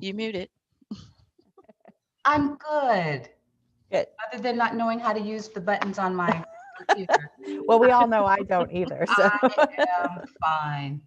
You muted. I'm good. Good. Other than not knowing how to use the buttons on my computer. Well, we all know I don't either. So. I am fine.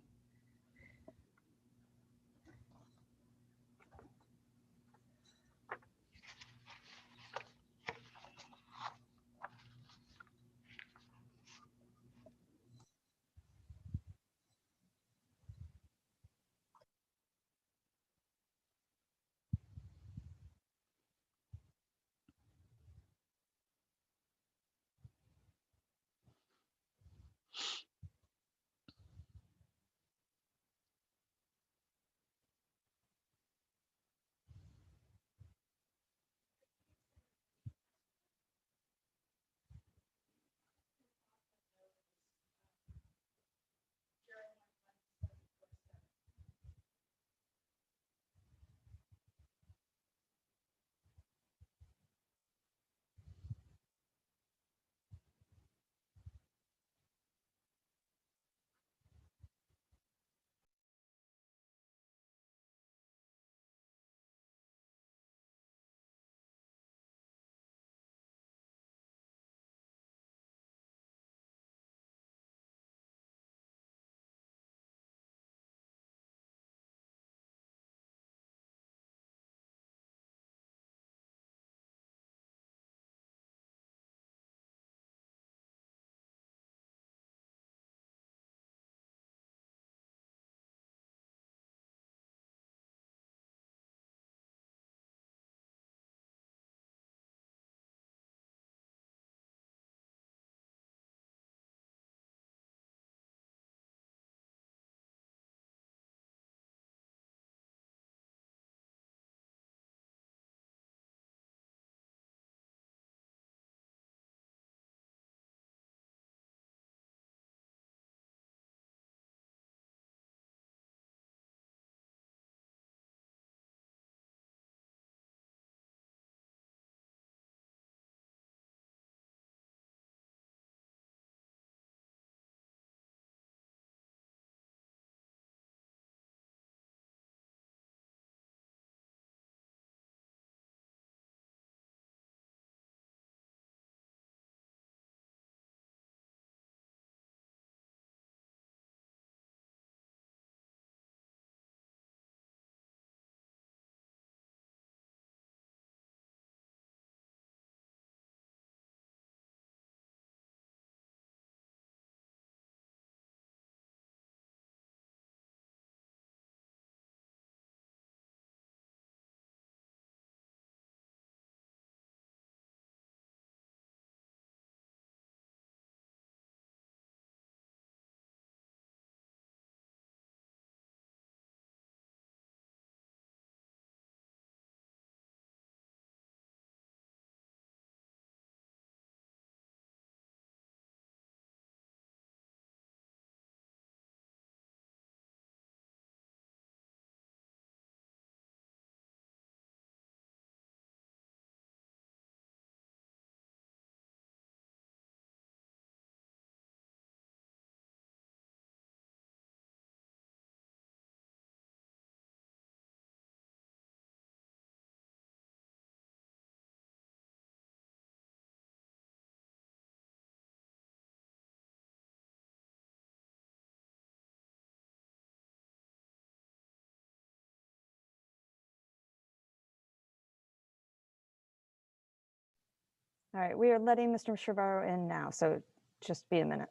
All right, we are letting Mr. Shavaro in now, so just be a minute.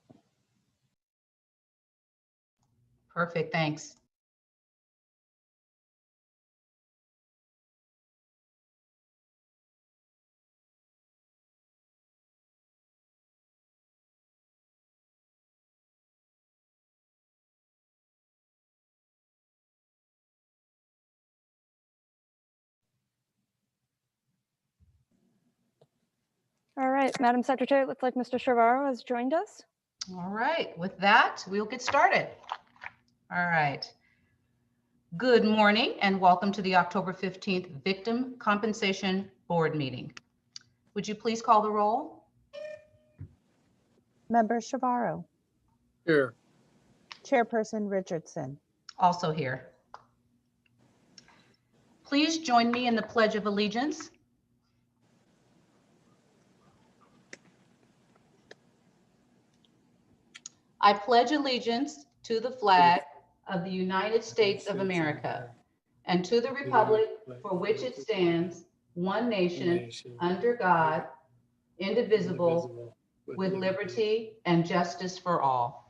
Perfect, thanks. All right, Madam Secretary, it looks like Mr. Shavaro has joined us. All right, with that, we'll get started. All right. Good morning and welcome to the October 15th Victim Compensation Board meeting. Would you please call the roll? Member Shavaro, Here. Chairperson Richardson, Also here. Please join me in the Pledge of Allegiance. I pledge allegiance to the flag of the United States of America and to the republic for which it stands, one nation, under God, indivisible, with liberty and justice for all.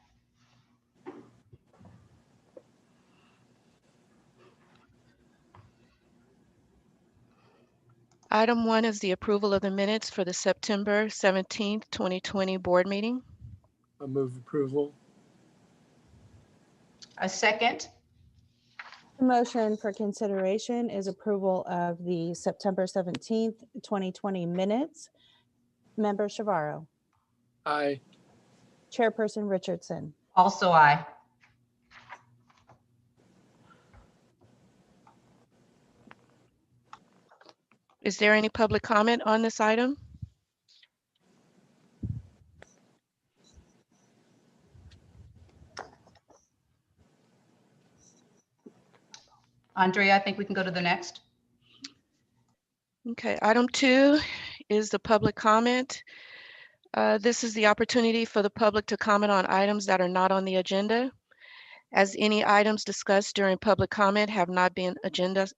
Item 1 is the approval of the minutes for the September 17th, 2020 board meeting. I move approval. A second. The motion for consideration is approval of the September 17th, 2020 minutes. Member Shavaro, Aye. Chairperson Richardson, Also aye. Is there any public comment on this item? Andrea, I think we can go to the next. Okay, item 2 is the public comment. This is the opportunity for the public to comment on items that are not on the agenda. As any items discussed during public comment have not been agendized,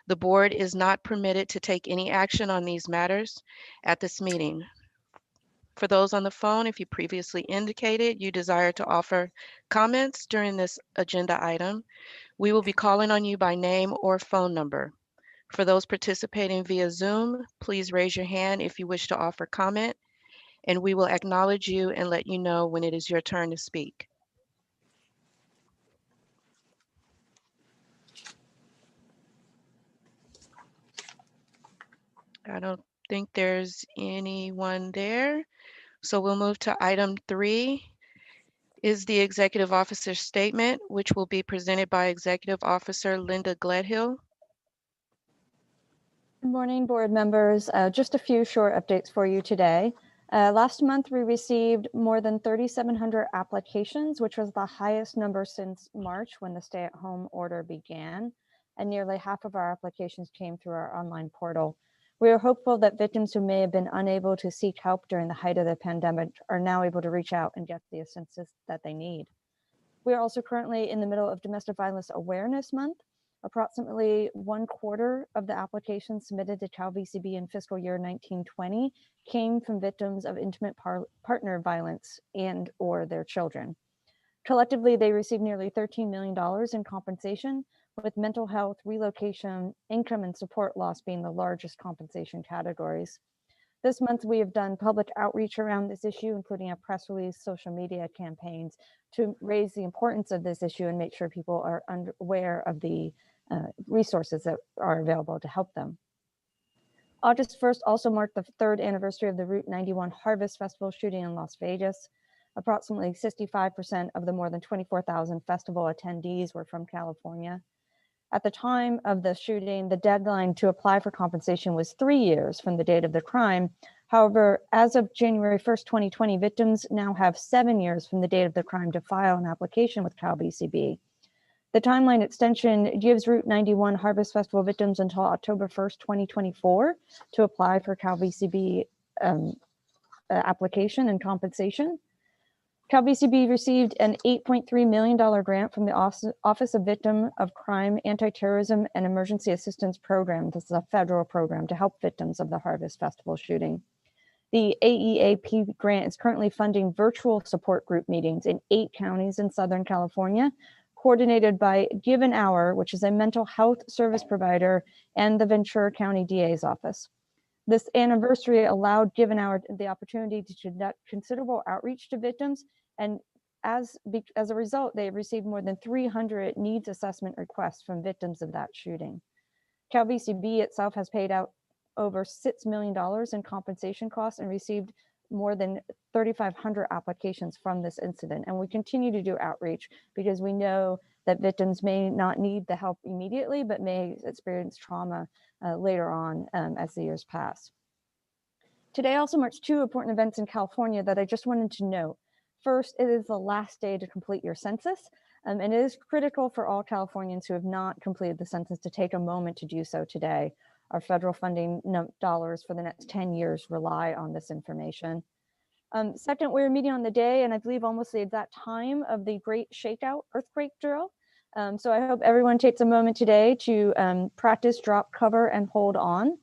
the board is not permitted to take any action on these matters at this meeting. For those on the phone, if you previously indicated you desire to offer comments during this agenda item, we will be calling on you by name or phone number. For those participating via Zoom, please raise your hand if you wish to offer comment, and we will acknowledge you and let you know when it is your turn to speak. I don't think there's anyone there. So we'll move to item 3 is the Executive Officer Statement, which will be presented by Executive Officer Linda Gledhill. Good morning, board members. Just a few short updates for you today. Last month, we received more than 3,700 applications, which was the highest number since March when the stay-at-home order began, and nearly half of our applications came through our online portal. We are hopeful that victims who may have been unable to seek help during the height of the pandemic are now able to reach out and get the assistance that they need. We are also currently in the middle of Domestic Violence Awareness Month. Approximately 1/4 of the applications submitted to Cal VCB in fiscal year 1920 came from victims of intimate partner violence and or their children. Collectively, they received nearly $13 million in compensation, with mental health, relocation, income, and support loss being the largest compensation categories. This month, we have done public outreach around this issue, including a press release, social media campaigns, to raise the importance of this issue and make sure people are aware of the resources that are available to help them. August 1st also marked the 3rd anniversary of the Route 91 Harvest Festival shooting in Las Vegas. Approximately 65% of the more than 24,000 festival attendees were from California. At the time of the shooting, the deadline to apply for compensation was 3 years from the date of the crime. However, as of January 1st, 2020, victims now have 7 years from the date of the crime to file an application with Cal VCB. The timeline extension gives Route 91 Harvest Festival victims until October 1st, 2024 to apply for Cal VCB application and compensation. Cal VCB received an $8.3 million grant from the Office of Victim of Crime, Anti-Terrorism and Emergency Assistance Program. This is a federal program to help victims of the Harvest Festival shooting. The AEAP grant is currently funding virtual support group meetings in 8 counties in Southern California, coordinated by Give an Hour, which is a mental health service provider, and the Ventura County DA's office. This anniversary allowed Give an Hour the opportunity to conduct considerable outreach to victims, and as a result, they have received more than 300 needs assessment requests from victims of that shooting. Cal VCB itself has paid out over $6 million in compensation costs and received more than 3,500 applications from this incident. And we continue to do outreach because we know that victims may not need the help immediately, but may experience trauma later on as the years pass. Today also marks 2 important events in California that I just wanted to note. First, it is the last day to complete your census. And it is critical for all Californians who have not completed the census to take a moment to do so today. Our federal funding dollars for the next 10 years rely on this information. Second, we're meeting on the day, and I believe almost the exact time of the Great Shakeout earthquake drill. So I hope everyone takes a moment today to practice, drop, cover, and hold on.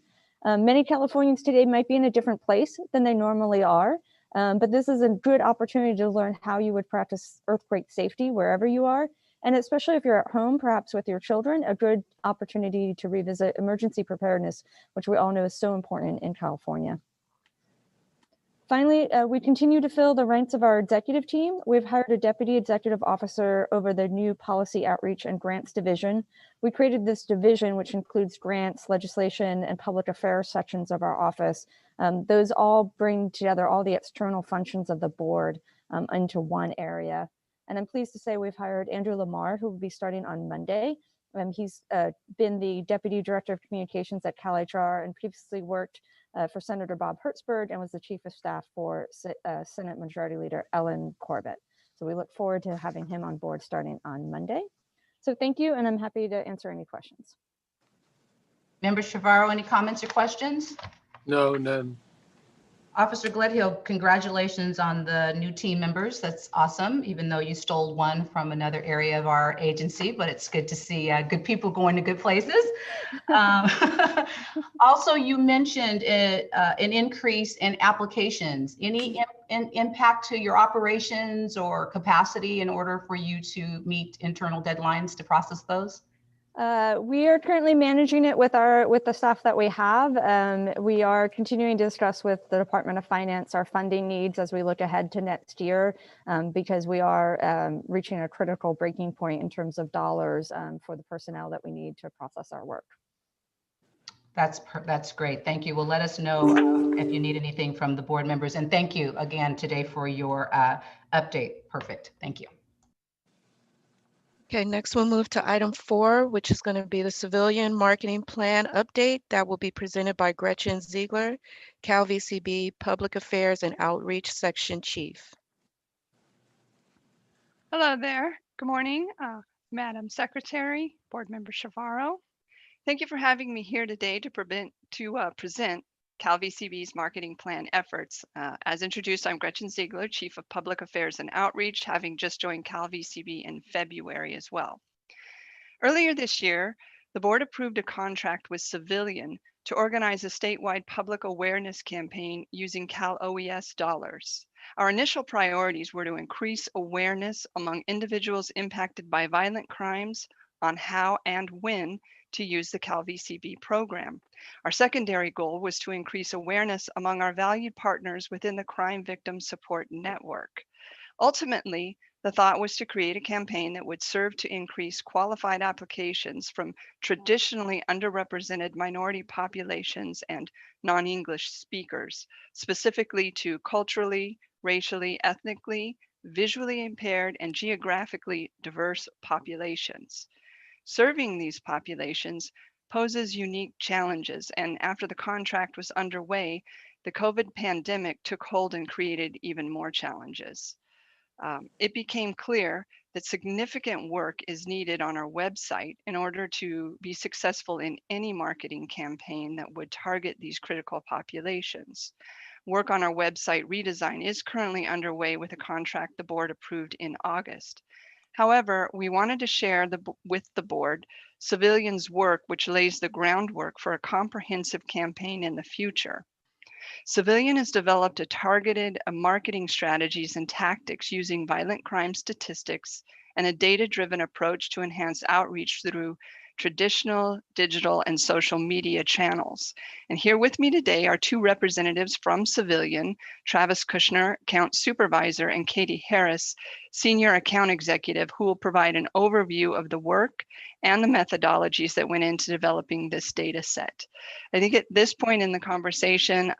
Many Californians today might be in a different place than they normally are, but this is a good opportunity to learn how you would practice earthquake safety wherever you are. And especially if you're at home, perhaps with your children, a good opportunity to revisit emergency preparedness, which we all know is so important in California. Finally, we continue to fill the ranks of our executive team. We've hired a deputy executive officer over the new policy outreach and grants division. We created this division, which includes grants, legislation, and public affairs sections of our office. Those all bring together all the external functions of the board into one area. And I'm pleased to say we've hired Andrew Lamar, who will be starting on Monday. He's been the deputy director of communications at CalHR and previously worked for Senator Bob Hertzberg and was the chief of staff for Senate Majority Leader Ellen Corbett. So we look forward to having him on board starting on Monday. So thank you, and I'm happy to answer any questions. Member Chavarro, any comments or questions? No, none. Officer Gledhill, congratulations on the new team members. That's awesome, even though you stole one from another area of our agency, but it's good to see good people going to good places. Also, you mentioned an increase in applications. Any impact to your operations or capacity in order for you to meet internal deadlines to process those? We are currently managing it with the staff that we have. We are continuing to discuss with the Department of Finance our funding needs as we look ahead to next year, because we are reaching a critical breaking point in terms of dollars for the personnel that we need to process our work. That's great. Thank you. Well, let us know if you need anything from the board members. And thank you again today for your update. Perfect. Thank you. Okay, next we'll move to item 4, which is going to be the civilian marketing plan update that will be presented by Gretchen Ziegler, Cal VCB Public Affairs and Outreach Section Chief. Hello there. Good morning, Madam Secretary, Board Member Chavarro. Thank you for having me here today to present Cal VCB's marketing plan efforts. As introduced, I'm Gretchen Ziegler, Chief of Public Affairs and Outreach, having just joined Cal VCB in February as well. Earlier this year, the board approved a contract with Civilian to organize a statewide public awareness campaign using Cal OES dollars. Our initial priorities were to increase awareness among individuals impacted by violent crimes on how and when to use the Cal VCB program. Our secondary goal was to increase awareness among our valued partners within the Crime Victim Support Network. Ultimately, the thought was to create a campaign that would serve to increase qualified applications from traditionally underrepresented minority populations and non-English speakers, specifically to culturally, racially, ethnically, visually impaired, and geographically diverse populations. Serving these populations poses unique challenges, and after the contract was underway, the COVID pandemic took hold and created even more challenges. It became clear that significant work is needed on our website in order to be successful in any marketing campaign that would target these critical populations. Work on our website redesign is currently underway with a contract the board approved in August. However, we wanted to share with the board Civilian's work, which lays the groundwork for a comprehensive campaign in the future. Civilian has developed a targeted marketing strategies and tactics using violent crime statistics and a data-driven approach to enhance outreach through traditional, digital, and social media channels. And here with me today are two representatives from Civilian, Travis Kushner, Account Supervisor, and Katie Harris, Senior Account Executive, who will provide an overview of the work and the methodologies that went into developing this data set. I think at this point in the conversation,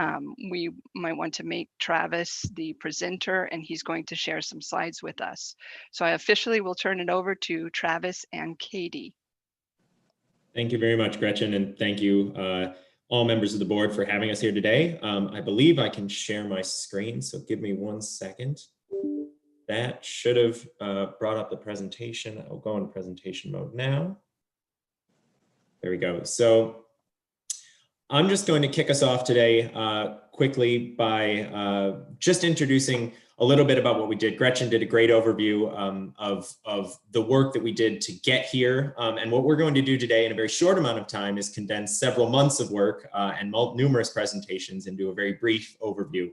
we might want to make Travis the presenter, and he's going to share some slides with us. So I officially will turn it over to Travis and Katie. Thank you very much, Gretchen, and thank you all members of the board for having us here today. I believe I can share my screen, so give me 1 second. that should have brought up the presentation. I'll go in presentation mode now. There we go. So I'm just going to kick us off today quickly by just introducing a little bit about what we did. Gretchen did a great overview of the work that we did to get here. And what we're going to do today in a very short amount of time is condense several months of work and numerous presentations into a very brief overview,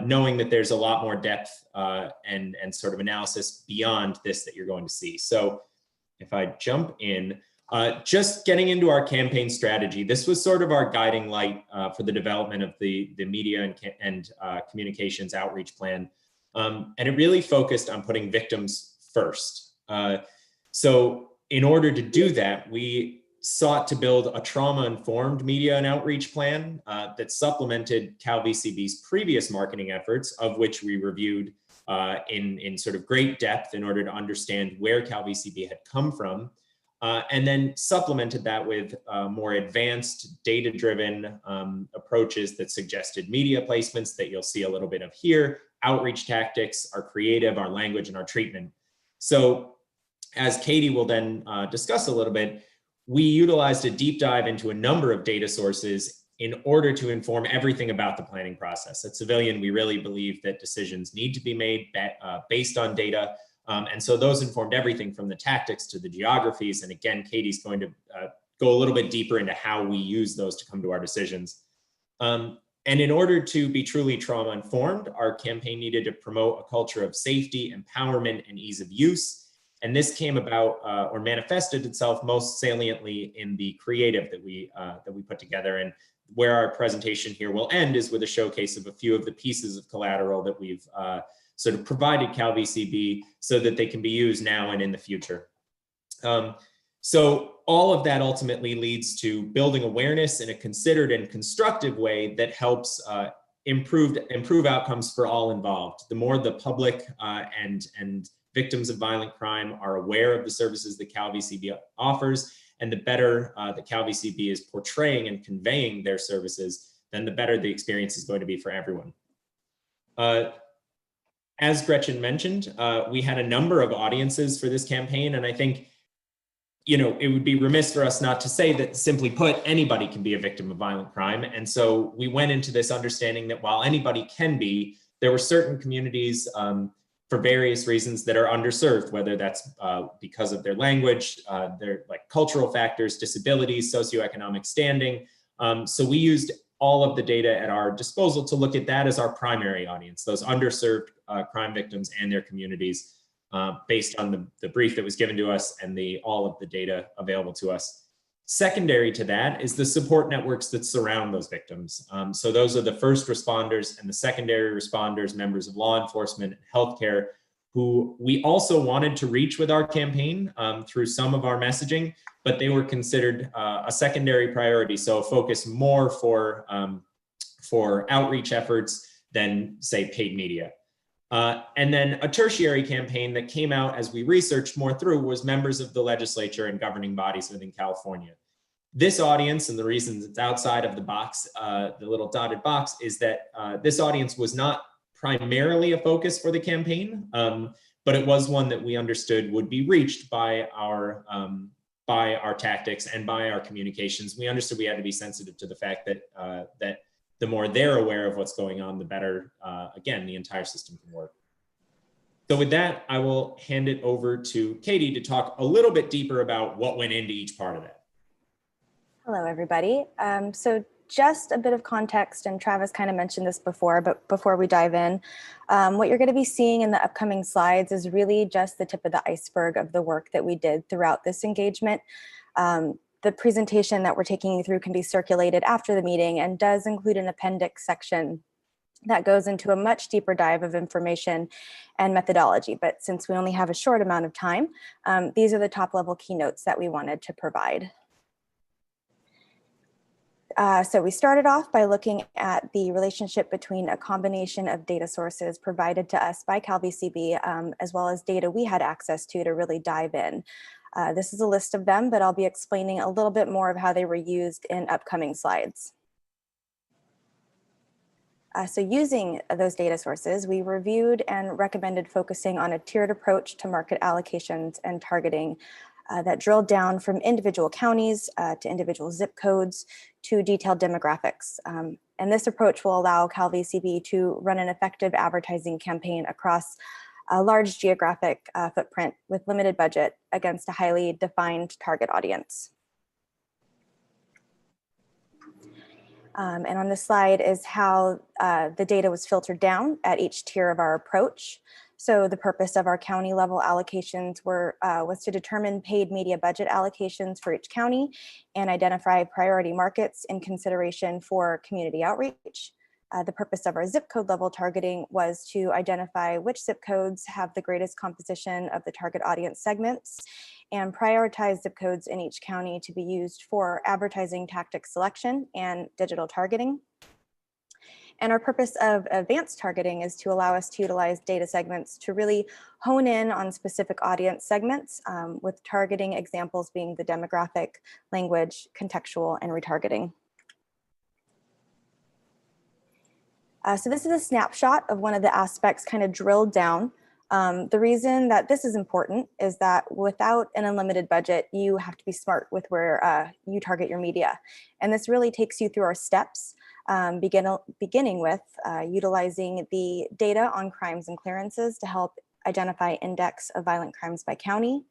knowing that there's a lot more depth and sort of analysis beyond this that you're going to see. So if I jump in, just getting into our campaign strategy, this was sort of our guiding light for the development of the media and communications outreach plan. And it really focused on putting victims first. So in order to do that, we sought to build a trauma-informed media and outreach plan that supplemented CalVCB's previous marketing efforts, of which we reviewed in sort of great depth in order to understand where CalVCB had come from. And then supplemented that with more advanced data-driven approaches that suggested media placements that you'll see a little bit of here, outreach tactics, our creative, our language, and our treatment. So as Katie will then discuss a little bit, we utilized a deep dive into a number of data sources in order to inform everything about the planning process. At Civilian, we really believe that decisions need to be made based on data. And so those informed everything from the tactics to the geographies. And again, Katie's going to go a little bit deeper into how we use those to come to our decisions. And in order to be truly trauma informed, our campaign needed to promote a culture of safety, empowerment, and ease of use. And this came about or manifested itself most saliently in the creative that we put together. And where our presentation here will end is with a showcase of a few of the pieces of collateral that we've sort of provided CalVCB so that they can be used now and in the future. So all of that ultimately leads to building awareness in a considered and constructive way that helps improve outcomes for all involved. The more the public and victims of violent crime are aware of the services that CalVCB offers, and the better that CalVCB is portraying and conveying their services, then the better the experience is going to be for everyone. As Gretchen mentioned, we had a number of audiences for this campaign, and I think, you know, it would be remiss for us not to say that, simply put, anybody can be a victim of violent crime. And so we went into this understanding that while anybody can be, there were certain communities for various reasons that are underserved, whether that's because of their language, their like cultural factors, disabilities, socioeconomic standing. So we used all of the data at our disposal to look at that as our primary audience, those underserved crime victims and their communities, based on the brief that was given to us and all of the data available to us. Secondary to that is the support networks that surround those victims. So those are the first responders and the secondary responders, members of law enforcement, and healthcare, who we also wanted to reach with our campaign through some of our messaging, but they were considered a secondary priority. So focus more for outreach efforts than, say, paid media. And then a tertiary campaign that came out as we researched more through was members of the legislature and governing bodies within California. This audience, and the reason it's outside of the box, the little dotted box, is that this audience was not primarily a focus for the campaign, but it was one that we understood would be reached by our tactics and by our communications. We understood we had to be sensitive to the fact that that the more they're aware of what's going on, the better, again, the entire system can work. So with that, I will hand it over to Katie to talk a little bit deeper about what went into each part of that. Hello, everybody. So just a bit of context, and Travis kind of mentioned this before, but before we dive in, what you're going to be seeing in the upcoming slides is really just the tip of the iceberg of the work that we did throughout this engagement. The presentation that we're taking you through can be circulated after the meeting and does include an appendix section that goes into a much deeper dive of information and methodology. But since we only have a short amount of time, these are the top level keynotes that we wanted to provide. So we started off by looking at the relationship between a combination of data sources provided to us by CalVCB, as well as data we had access to really dive in. This is a list of them, but I'll be explaining a little bit more of how they were used in upcoming slides. So using those data sources, we reviewed and recommended focusing on a tiered approach to market allocations and targeting that drilled down from individual counties to individual zip codes to detailed demographics. And this approach will allow CalVCB to run an effective advertising campaign across a large geographic footprint with limited budget against a highly defined target audience. And on this slide is how the data was filtered down at each tier of our approach. So the purpose of our county level allocations was to determine paid media budget allocations for each county and identify priority markets in consideration for community outreach. The purpose of our zip code level targeting was to identify which zip codes have the greatest composition of the target audience segments and prioritize zip codes in each county to be used for advertising tactic selection and digital targeting. And our purpose of advanced targeting is to allow us to utilize data segments to really hone in on specific audience segments, with targeting examples being the demographic, language, contextual, and retargeting. So this is a snapshot of one of the aspects kind of drilled down. The reason that this is important is that without an unlimited budget, you have to be smart with where you target your media. And this really takes you through our steps, beginning with utilizing the data on crimes and clearances to help identify index of violent crimes by county.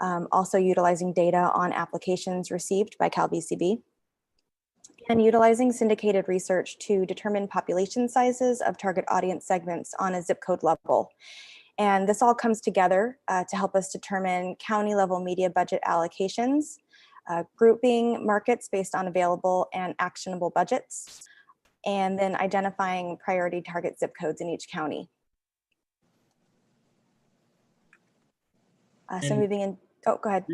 Also utilizing data on applications received by CalVCB. And utilizing syndicated research to determine population sizes of target audience segments on a zip code level. And this all comes together to help us determine county level media budget allocations, grouping markets based on available and actionable budgets, and then identifying priority target zip codes in each county. So moving in, oh, go ahead.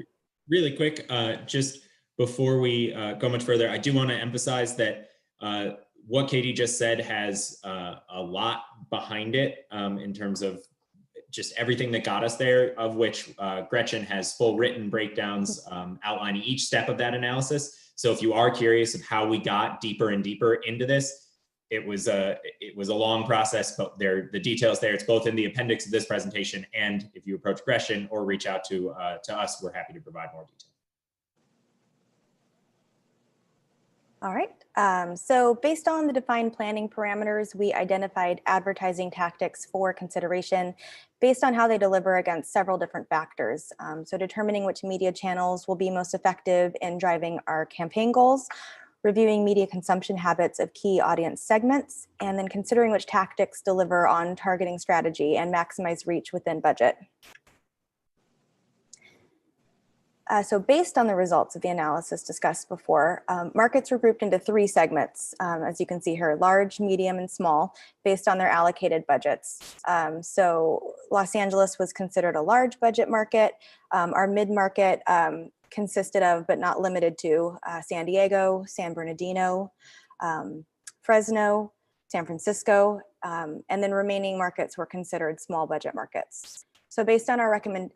Really quick, just before we go much further, I do want to emphasize that what Katie just said has a lot behind it in terms of just everything that got us there, of which Gretchen has full written breakdowns outlining each step of that analysis. So if you are curious of how we got deeper and deeper into this, it was a long process, but the details there. It's both in the appendix of this presentation, and if you approach Gretchen or reach out to us, we're happy to provide more detail. All right, so based on the defined planning parameters, we identified advertising tactics for consideration based on how they deliver against several different factors. So determining which media channels will be most effective in driving our campaign goals, reviewing media consumption habits of key audience segments, and then considering which tactics deliver on targeting strategy and maximize reach within budget. So based on the results of the analysis discussed before, markets were grouped into 3 segments, as you can see here, large, medium, and small, based on their allocated budgets. So Los Angeles was considered a large budget market. Our mid-market consisted of, but not limited to, San Diego, San Bernardino, Fresno, San Francisco, and then remaining markets were considered small budget markets. So based on our recommended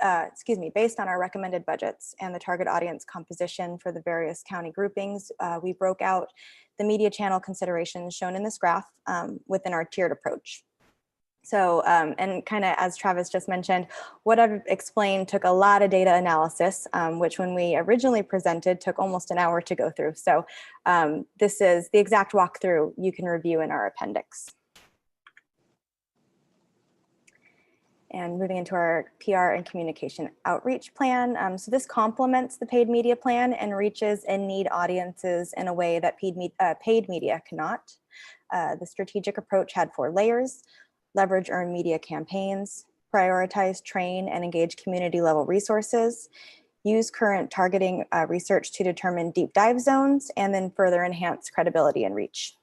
budgets and the target audience composition for the various county groupings, we broke out the media channel considerations shown in this graph within our tiered approach. So, and kind of as Travis just mentioned, what I've explained took a lot of data analysis, which when we originally presented took almost an hour to go through. So this is the exact walkthrough you can review in our appendix. And moving into our PR and communication outreach plan. So this complements the paid media plan and reaches in-need audiences in a way that paid media cannot. The strategic approach had 4 layers: leverage earned media campaigns, prioritize, train, and engage community level resources, use current targeting research to determine deep dive zones, and then further enhance credibility and reach.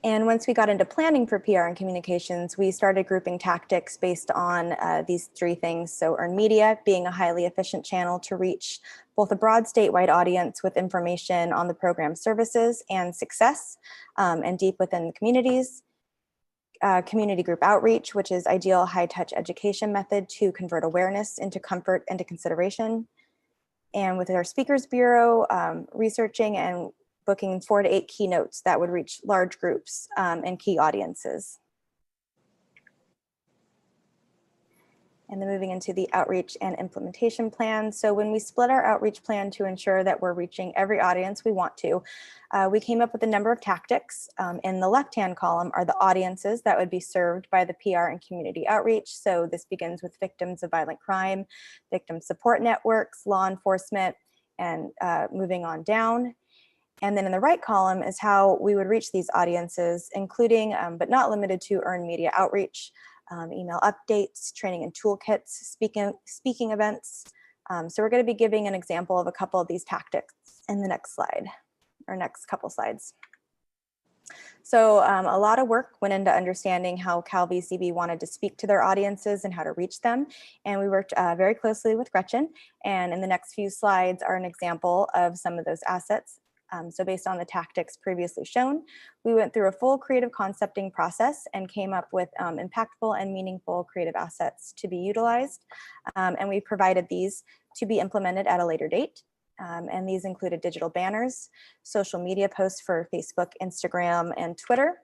And once we got into planning for PR and communications, we started grouping tactics based on these 3 things. So earned media being a highly efficient channel to reach both a broad statewide audience with information on the program services and success, and deep within the communities. Community group outreach, which is ideal high touch education method to convert awareness into comfort and to consideration. and with our Speakers Bureau, researching and booking 4 to 8 keynotes that would reach large groups and key audiences. And then moving into the outreach and implementation plan. So when we split our outreach plan to ensure that we're reaching every audience we want to, we came up with a number of tactics. In the left-hand column are the audiences that would be served by the PR and community outreach. So this begins with victims of violent crime, victim support networks, law enforcement, and moving on down. And then in the right column is how we would reach these audiences, including, but not limited to, earned media outreach, email updates, training and toolkits, speaking events. So we're going to be giving an example of a couple of these tactics in the next slide, or next couple slides. So a lot of work went into understanding how Cal VCB wanted to speak to their audiences and how to reach them. And we worked very closely with Gretchen. And in the next few slides are an example of some of those assets. So based on the tactics previously shown, we went through a full creative concepting process and came up with impactful and meaningful creative assets to be utilized. And we provided these to be implemented at a later date. And these included digital banners, social media posts for Facebook, Instagram, and Twitter.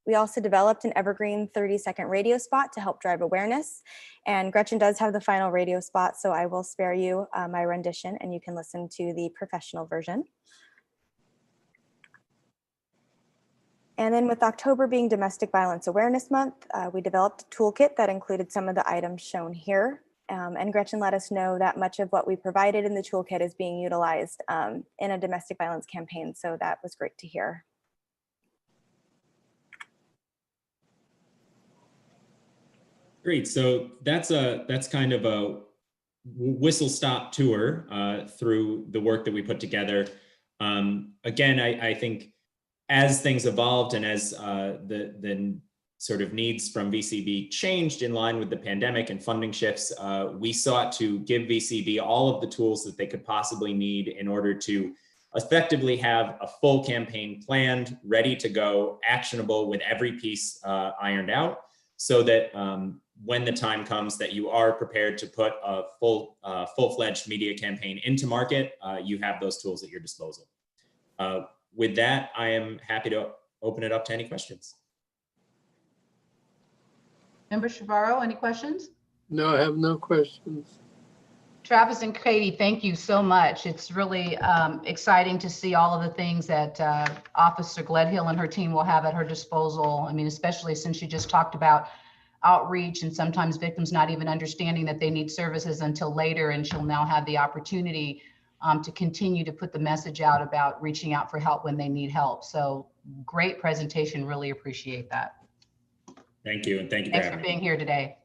We also developed an evergreen 30-second radio spot to help drive awareness. And Gretchen does have the final radio spot, so I will spare you my rendition and you can listen to the professional version. And then with October being Domestic Violence Awareness Month, we developed a toolkit that included some of the items shown here. And Gretchen let us know that much of what we provided in the toolkit is being utilized in a domestic violence campaign. So that was great to hear. Great. So that's kind of a whistle-stop tour through the work that we put together. Again, I think as things evolved and as the sort of needs from VCB changed in line with the pandemic and funding shifts, we sought to give VCB all of the tools that they could possibly need in order to effectively have a full campaign planned, ready to go, actionable, with every piece ironed out, so that when the time comes that you are prepared to put a full-fledged media campaign into market, you have those tools at your disposal. With that, I am happy to open it up to any questions. Member Shavaro, any questions? No, I have no questions. Travis and Katie, thank you so much. It's really exciting to see all of the things that Officer Gledhill and her team will have at her disposal. I mean, especially since she just talked about outreach and sometimes victims not even understanding that they need services until later, and she'll now have the opportunity to continue to put the message out about reaching out for help when they need help. So great presentation, really appreciate that. Thank you, and thank you. Thanks for being here today.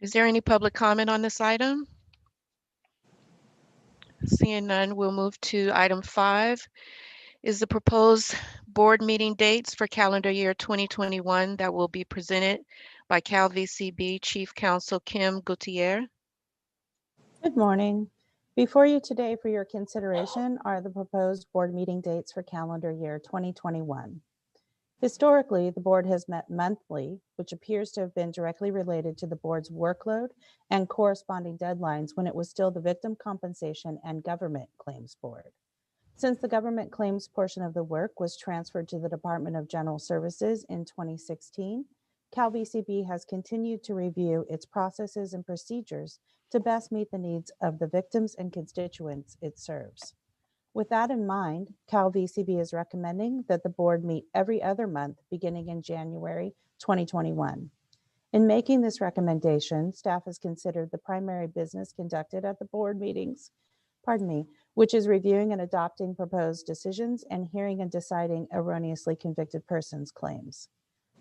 Is there any public comment on this item? Seeing none, we'll move to item 5. Is the proposed board meeting dates for calendar year 2021 that will be presented by Cal VCB Chief Counsel Kim Gutierrez. Good morning. Before you today for your consideration are the proposed board meeting dates for calendar year 2021. Historically, the board has met monthly, which appears to have been directly related to the board's workload and corresponding deadlines when it was still the Victim Compensation and Government Claims Board. Since the government claims portion of the work was transferred to the Department of General Services in 2016, Cal VCB has continued to review its processes and procedures to best meet the needs of the victims and constituents it serves. With that in mind, Cal VCB is recommending that the board meet every other month beginning in January 2021. In making this recommendation, staff has considered the primary business conducted at the board meetings, which is reviewing and adopting proposed decisions and hearing and deciding erroneously convicted persons' claims.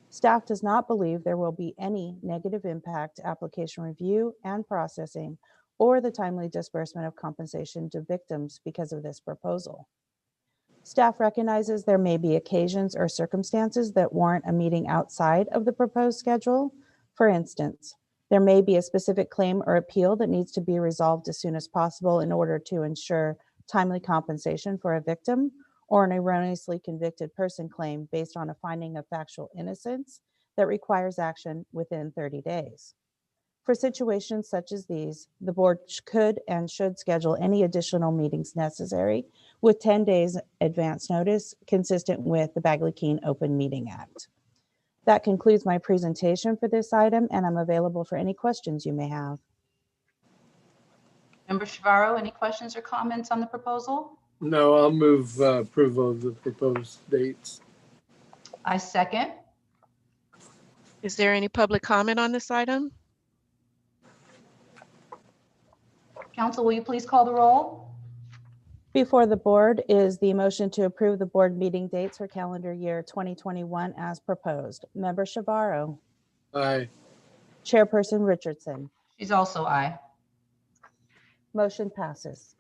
Staff does not believe there will be any negative impact to application review and processing or the timely disbursement of compensation to victims because of this proposal. Staff recognizes there may be occasions or circumstances that warrant a meeting outside of the proposed schedule. For instance, there may be a specific claim or appeal that needs to be resolved as soon as possible in order to ensure timely compensation for a victim, or an erroneously convicted person claim based on a finding of factual innocence that requires action within 30 days. For situations such as these, the board could and should schedule any additional meetings necessary with 10 days advance notice, consistent with the Bagley-Keene Open Meeting Act. That concludes my presentation for this item, and I'm available for any questions you may have. Member Shavaro, any questions or comments on the proposal? No, I'll move approval of the proposed dates. I second. Is there any public comment on this item? Council, will you please call the roll? Before the board is the motion to approve the board meeting dates for calendar year 2021 as proposed. Member Shavaro, Aye. Chairperson Richardson, She's also aye. motion passes.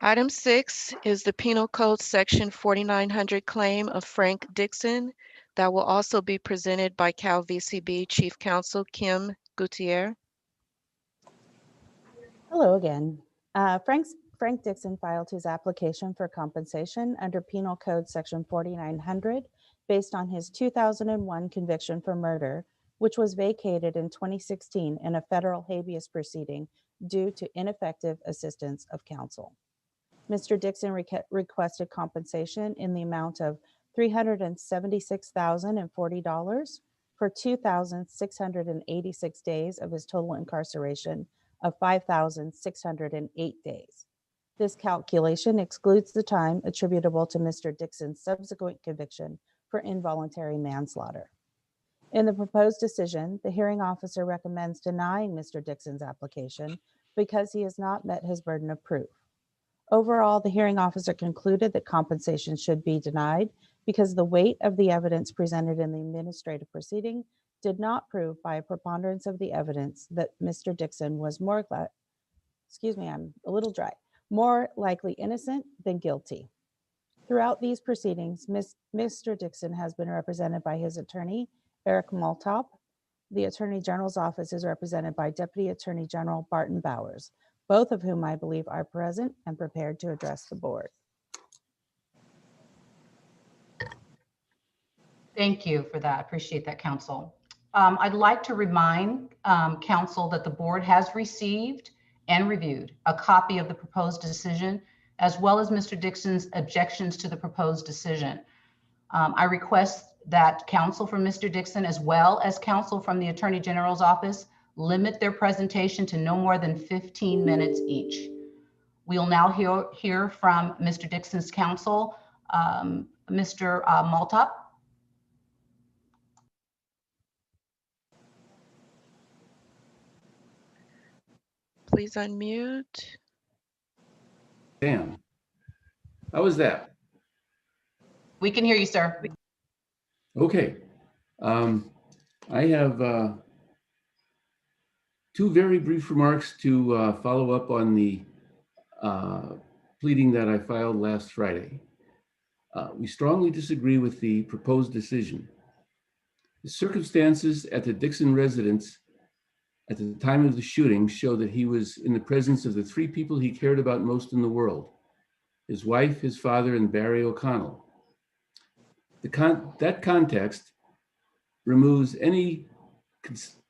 Item 6 is the Penal Code Section 4900 claim of Frank Dixon that will also be presented by Cal VCB Chief Counsel Kim Gutierrez. Hello again. Frank Dixon filed his application for compensation under Penal Code Section 4900 based on his 2001 conviction for murder, which was vacated in 2016 in a federal habeas proceeding due to ineffective assistance of counsel. Mr. Dixon requested compensation in the amount of $376,040 for 2,686 days of his total incarceration of 5,608 days. This calculation excludes the time attributable to Mr. Dixon's subsequent conviction for involuntary manslaughter. In the proposed decision, the hearing officer recommends denying Mr. Dixon's application because he has not met his burden of proof. Overall, the hearing officer concluded that compensation should be denied because the weight of the evidence presented in the administrative proceeding did not prove by a preponderance of the evidence that Mr. Dixon was more likely innocent than guilty. Throughout these proceedings, Mr. Dixon has been represented by his attorney, Eric Maltop. The Attorney General's office is represented by Deputy Attorney General Barton Bowers, both of whom I believe are present and prepared to address the board. Thank you for that. Appreciate that, Council. I'd like to remind Council that the board has received and reviewed a copy of the proposed decision, as well as Mr. Dixon's objections to the proposed decision. I request that counsel from Mr. Dixon, as well as counsel from the Attorney General's office, limit their presentation to no more than 15 minutes each. We'll now hear from Mr. Dixon's counsel, Mr. Maltop. Please unmute. Damn. How was that? We can hear you, sir. Okay. I have two very brief remarks to follow up on the pleading that I filed last Friday. We strongly disagree with the proposed decision. The circumstances at the Dixon residence at the time of the shooting show that he was in the presence of the three people he cared about most in the world: his wife, his father, and Barry O'Connell. That context removes any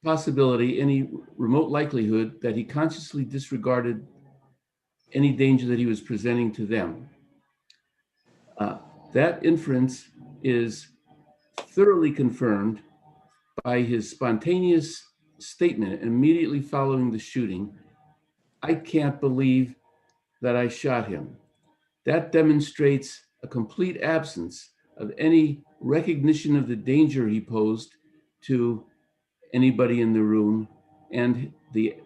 possibility, any remote likelihood that he consciously disregarded any danger that he was presenting to them. That inference is thoroughly confirmed by his spontaneous statement immediately following the shooting: "I can't believe that I shot him." That demonstrates a complete absence of any recognition of the danger he posed to anybody in the room, and the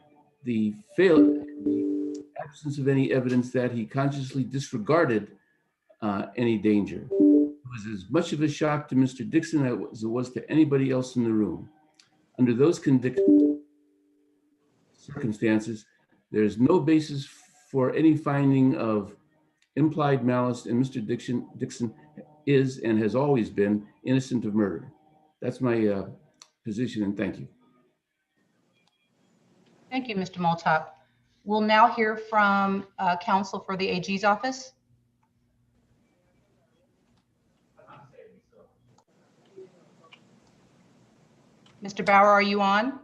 absence of any evidence that he consciously disregarded any danger. It was as much of a shock to Mr. Dixon as it was to anybody else in the room. Under those circumstances, there's no basis for any finding of implied malice, and Mr. Dixon is and has always been innocent of murder. That's my position, and thank you. Thank you, Mr. Maltop. We'll now hear from counsel for the AG's office. Mr. Bauer, are you on?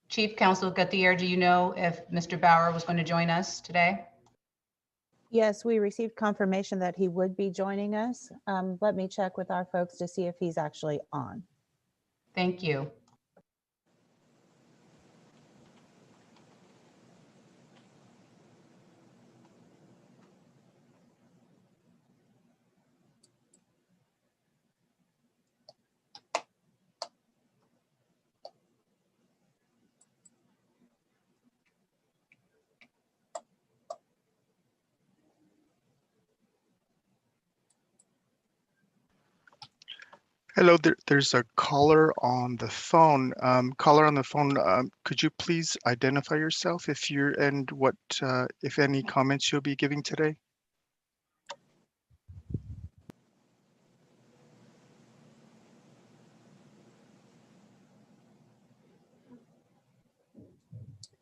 Chief Counsel Gutierrez, do you know if Mr. Bauer was going to join us today? Yes, we received confirmation that he would be joining us. Let me check with our folks to see if he's actually on. Thank you. Hello, there's a caller on the phone. Caller on the phone, could you please identify yourself if you're and what, if any comments you'll be giving today?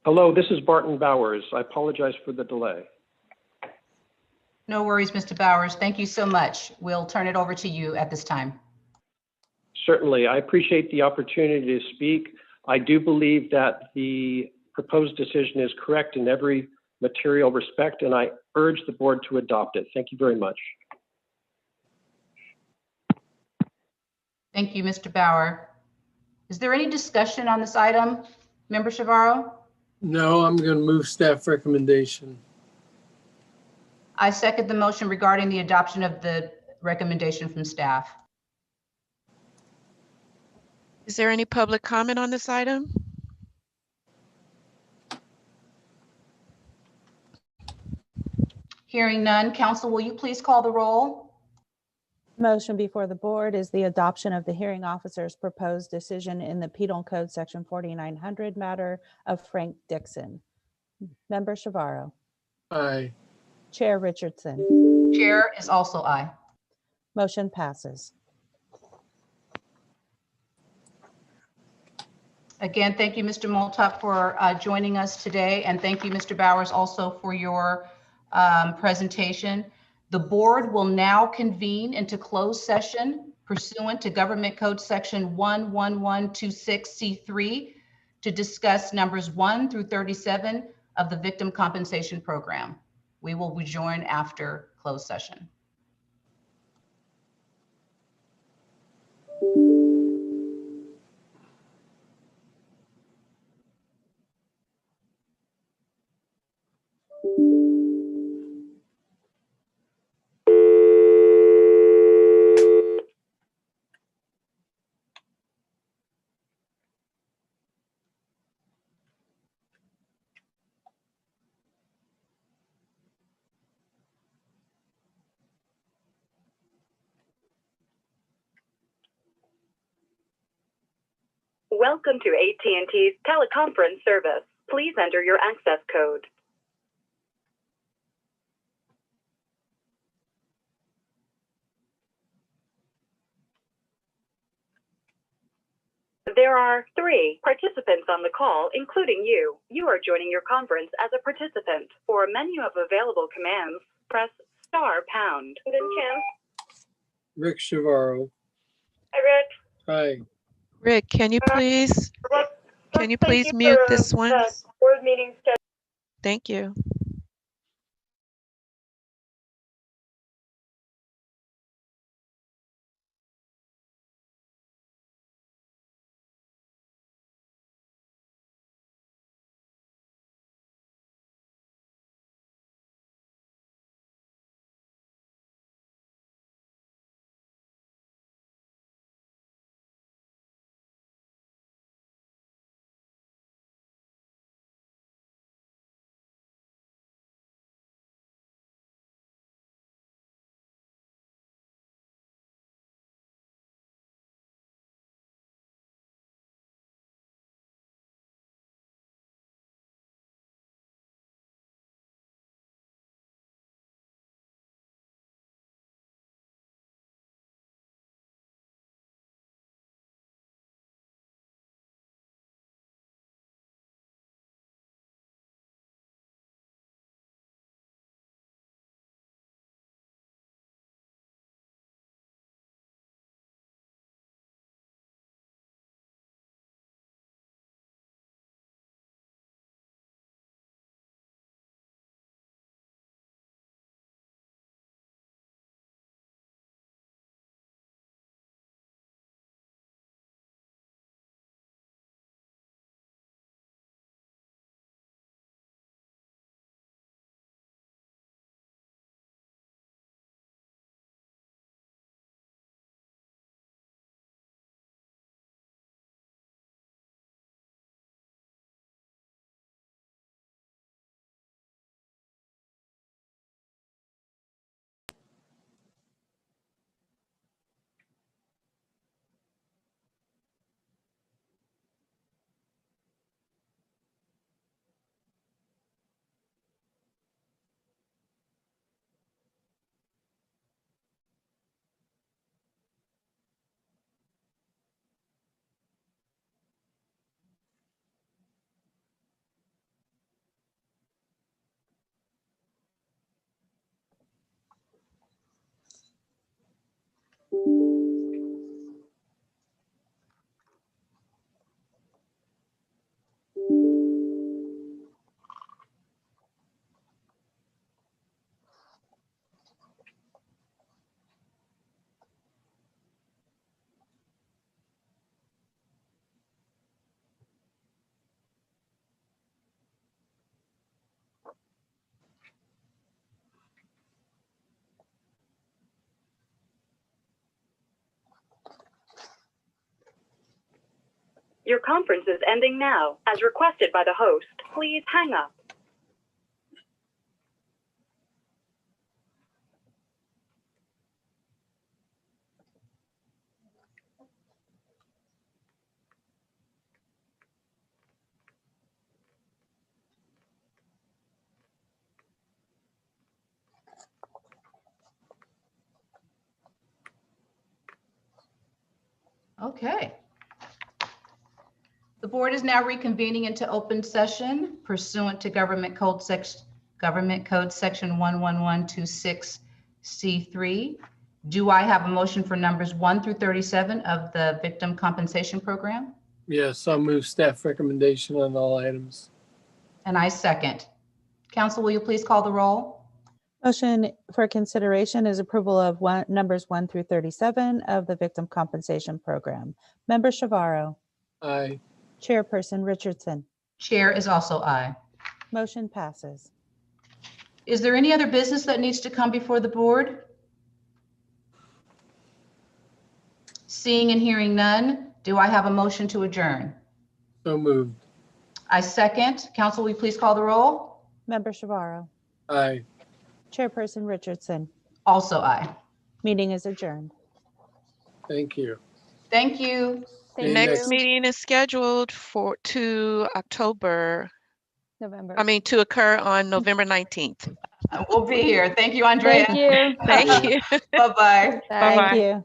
Hello, this is Barton Bowers. I apologize for the delay. No worries, Mr. Bowers. Thank you so much. We'll turn it over to you at this time. Certainly, I appreciate the opportunity to speak. I do believe that the proposed decision is correct in every material respect, and I urge the board to adopt it. Thank you very much. Thank you, Mr. Bauer. Is there any discussion on this item, Member Shavaro? No, I'm going to move staff recommendation. I second the motion regarding the adoption of the recommendation from staff. Is there any public comment on this item? Hearing none, council, will you please call the roll? Motion before the board is the adoption of the hearing officer's proposed decision in the Penal Code Section 4900 matter of Frank Dixon. Member Shavaro, Aye. Chair Richardson, Chair is also aye. motion passes. Again, thank you, Mr. Moltuck, for joining us today. And thank you, Mr. Bowers, also for your presentation. The board will now convene into closed session pursuant to Government Code Section 11126C3 to discuss numbers 1 through 37 of the Victim Compensation Program. We will rejoin after closed session. Welcome to AT&T's teleconference service. Please enter your access code. There are 3 participants on the call, including you. You are joining your conference as a participant. For a menu of available commands, press *#. Then Kim. Rick Shavaro. Hi, Rick. Aye. Rick, can you please Thank you mute for this one? the board meeting schedule. Thank you. Your conference is ending now. As requested by the host, please hang up. Okay. The board is now reconvening into open session pursuant to Government Code Section 11126C3. Do I have a motion for numbers 1 through 37 of the Victim Compensation Program? Yes, I'll move staff recommendation on all items. And I second. Council, will you please call the roll? Motion for consideration is approval of numbers 1 through 37 of the Victim Compensation Program. Member Shavaro, Aye. Chairperson Richardson. Chair is also aye. Motion passes. Is there any other business that needs to come before the board? Seeing and hearing none, do I have a motion to adjourn? So moved. I second. Council, will you please call the roll? Member Shavaro, Aye. Chairperson Richardson. Also aye. Meeting is adjourned. Thank you. Thank you. The Okay, next next- meeting is scheduled to occur on November 19th. We'll be here. Thank you, Andrea. Thank you. Bye-bye. Thank Bye-bye. you.